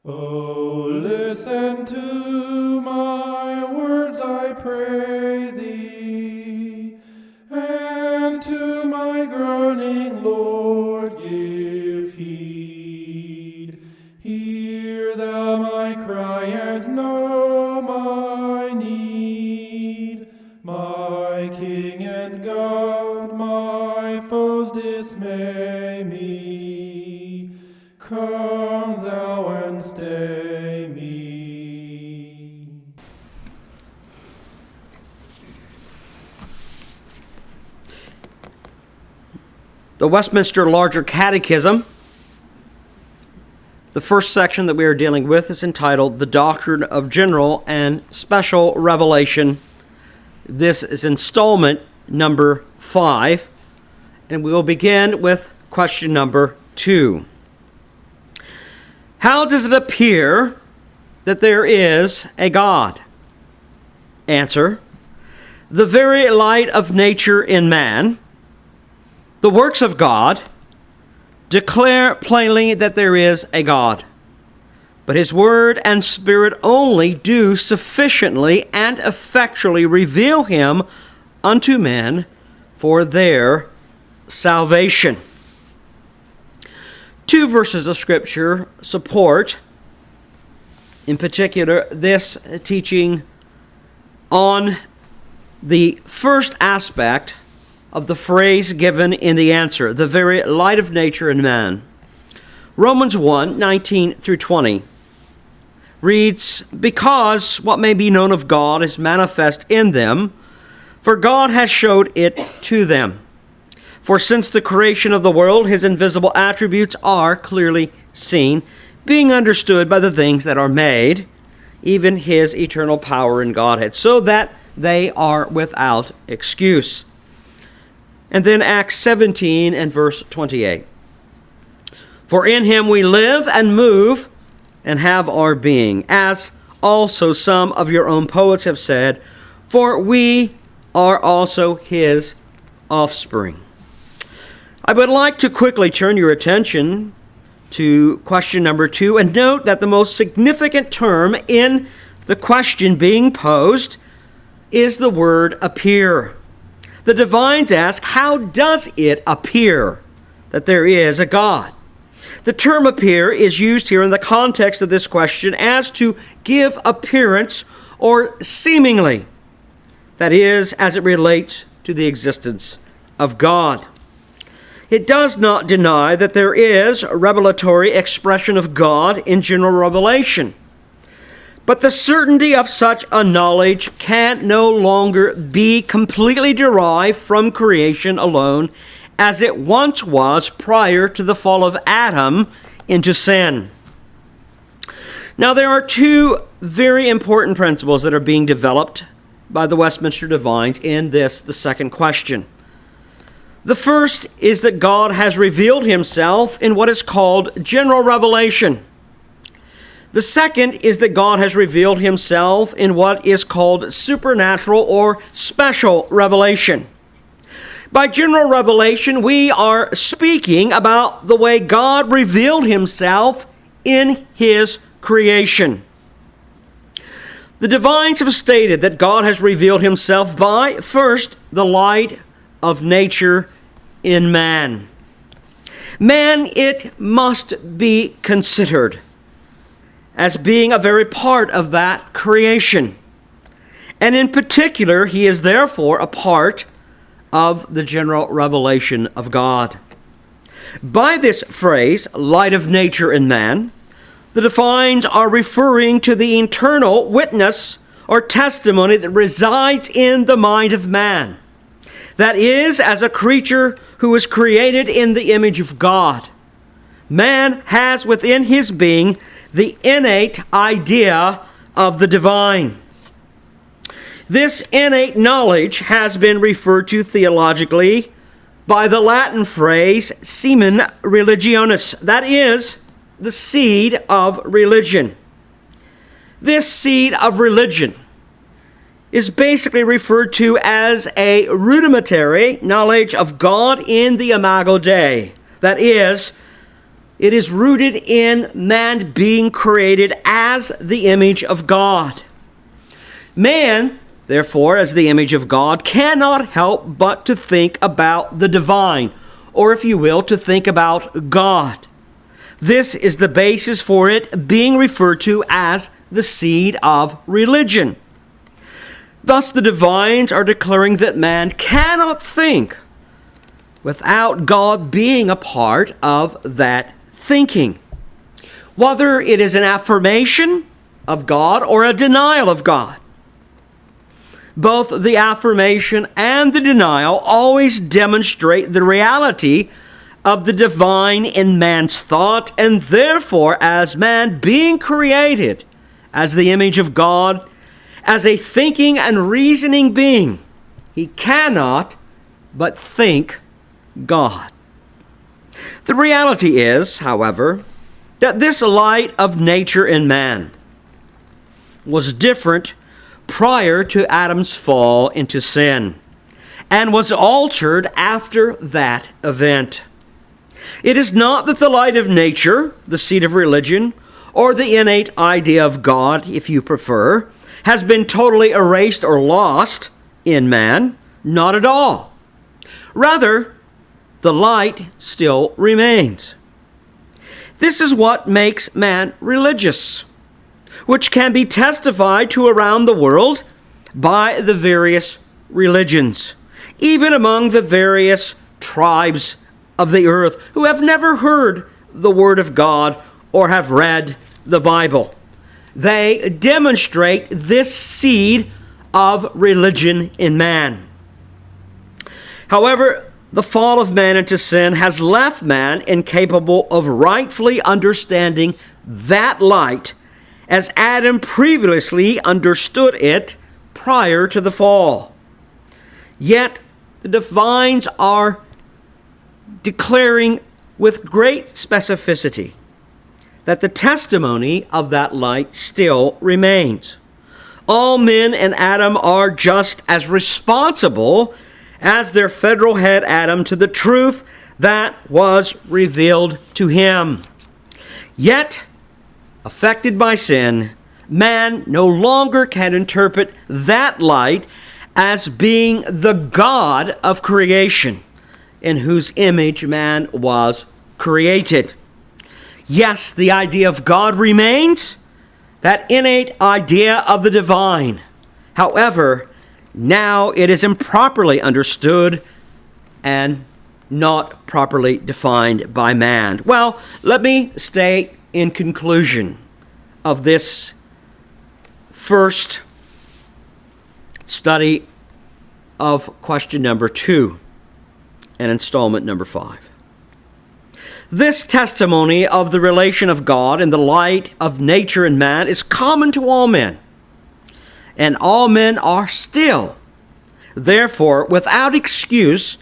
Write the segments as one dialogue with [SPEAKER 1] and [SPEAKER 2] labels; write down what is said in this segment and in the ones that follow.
[SPEAKER 1] O listen to my words, I pray thee, and to my groaning, Lord, give heed. Hear thou my cry and know my need. My King and God, my foes dismay me. Come thou and stay me.
[SPEAKER 2] The Westminster Larger Catechism, the first section that we are dealing with, is entitled The Doctrine of General and Special Revelation. This is installment number 5, and we will begin with question number 2. How does it appear that there is a God? Answer: the very light of nature in man, the works of God, declare plainly that there is a God. But his word and spirit only do sufficiently and effectually reveal him unto men for their salvation. 2 verses of Scripture support, in particular, this teaching on the first aspect of the phrase given in the answer, the very light of nature in man. Romans 1:19 through 20 reads, "Because what may be known of God is manifest in them, for God has showed it to them. For since the creation of the world, his invisible attributes are clearly seen, being understood by the things that are made, even his eternal power and Godhead, so that they are without excuse." And then Acts 17 and verse 28. "For in him we live and move and have our being, as also some of your own poets have said, for we are also his offspring." I would like to quickly turn your attention to question number 2 and note that the most significant term in the question being posed is the word appear. The divines ask, how does it appear that there is a God? The term appear is used here in the context of this question as to give appearance or seemingly. That is, as it relates to the existence of God. It does not deny that there is a revelatory expression of God in general revelation. But the certainty of such a knowledge can no longer be completely derived from creation alone, as it once was prior to the fall of Adam into sin. Now, there are 2 very important principles that are being developed by the Westminster Divines in this, the second question. The first is that God has revealed himself in what is called general revelation. The second is that God has revealed himself in what is called supernatural or special revelation. By general revelation, we are speaking about the way God revealed himself in his creation. The divines have stated that God has revealed himself by, first, the light of nature in man. Man, it must be considered as being a very part of that creation. And in particular, he is therefore a part of the general revelation of God. By this phrase, light of nature in man, the divines are referring to the internal witness or testimony that resides in the mind of man. That is, as a creature who is created in the image of God, man has within his being the innate idea of the divine. This innate knowledge has been referred to theologically by the Latin phrase semen religionis, that is, the seed of religion. This seed of religion is basically referred to as a rudimentary knowledge of God in the Imago Dei, that is, it is rooted in man being created as the image of God. Man, therefore, as the image of God, cannot help but to think about the divine, or if you will, to think about God. This is the basis for it being referred to as the seed of religion. Thus, the divines are declaring that man cannot think without God being a part of that thinking, whether it is an affirmation of God or a denial of God. Both the affirmation and the denial always demonstrate the reality of the divine in man's thought, and therefore, as man being created as the image of God, as a thinking and reasoning being, he cannot but think God. The reality is, however, that this light of nature in man was different prior to Adam's fall into sin, and was altered after that event. It is not that the light of nature, the seed of religion, or the innate idea of God, if you prefer, has been totally erased or lost in man. Not at all. Rather, the light still remains. This is what makes man religious, which can be testified to around the world by the various religions, even among the various tribes of the earth who have never heard the Word of God or have read the Bible. They demonstrate this seed of religion in man. However, the fall of man into sin has left man incapable of rightfully understanding that light as Adam previously understood it prior to the fall. Yet the divines are declaring with great specificity that the testimony of that light still remains. All men and Adam are just as responsible as their federal head Adam to the truth that was revealed to him. Yet, affected by sin, man no longer can interpret that light as being the God of creation, in whose image man was created. Yes, the idea of God remains, that innate idea of the divine. However, now it is improperly understood and not properly defined by man. Well, let me state in conclusion of this first study of question number 2 and installment number 5. This testimony of the relation of God in the light of nature and man is common to all men, and all men are still, therefore, without excuse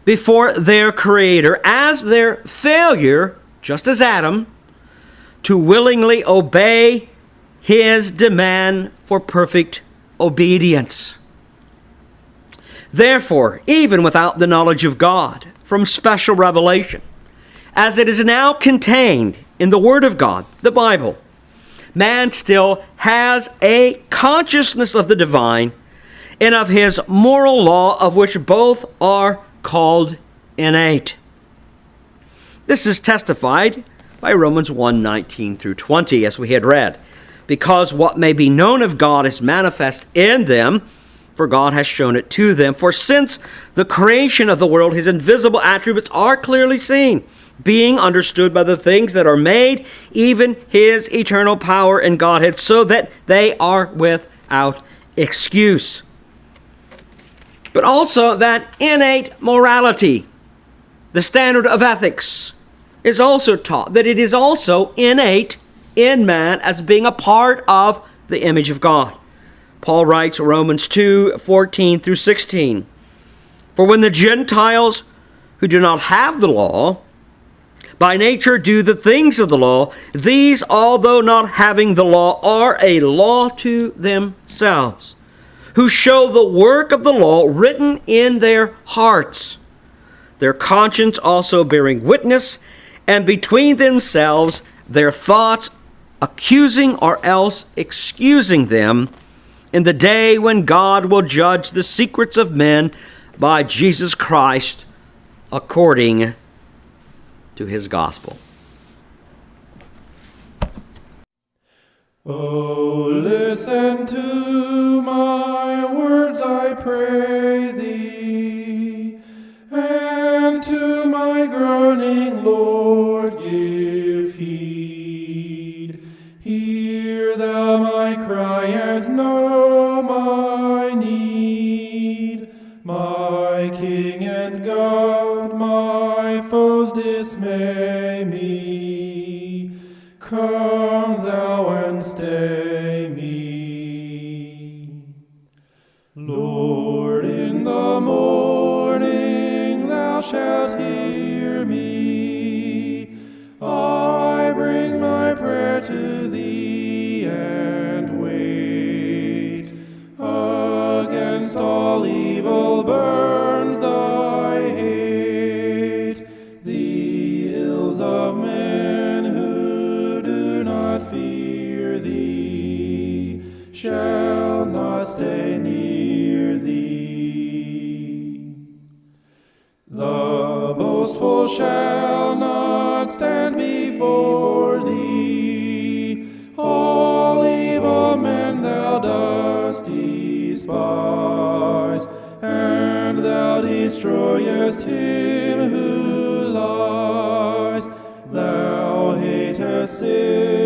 [SPEAKER 2] before their Creator, as their failure, just as Adam, to willingly obey his demand for perfect obedience. Therefore, even without the knowledge of God from special revelation, as it is now contained in the Word of God, the Bible, man still has a consciousness of the divine and of his moral law, of which both are called innate. This is testified by Romans 1:19 through 20, as we had read. Because what may be known of God is manifest in them, for God has shown it to them. For since the creation of the world, his invisible attributes are clearly seen, being understood by the things that are made, even his eternal power and Godhead, so that they are without excuse. But also that innate morality, the standard of ethics, is also taught, that it is also innate in man as being a part of the image of God. Paul writes, Romans 2:14 through 16, for when the Gentiles who do not have the law, by nature do the things of the law, these, although not having the law, are a law to themselves, who show the work of the law written in their hearts, their conscience also bearing witness, and between themselves their thoughts accusing or else excusing them in the day when God will judge the secrets of men by Jesus Christ according to his gospel.
[SPEAKER 1] Oh, listen to my words, I pray thee, and to my groaning, Lord, give heed. Hear thou my cry and know my need. My King and God, my foes dismay me. Come thou and stay me. Lord, in the morning thou shalt hear me. I bring my prayer to thee and wait. Against all evil burns thy hate. The ills of men who do not fear thee shall not stay near thee. The boastful shall not stand before thee. All evil men thou dost despise, and thou destroyest him who lies. Thou hatest sin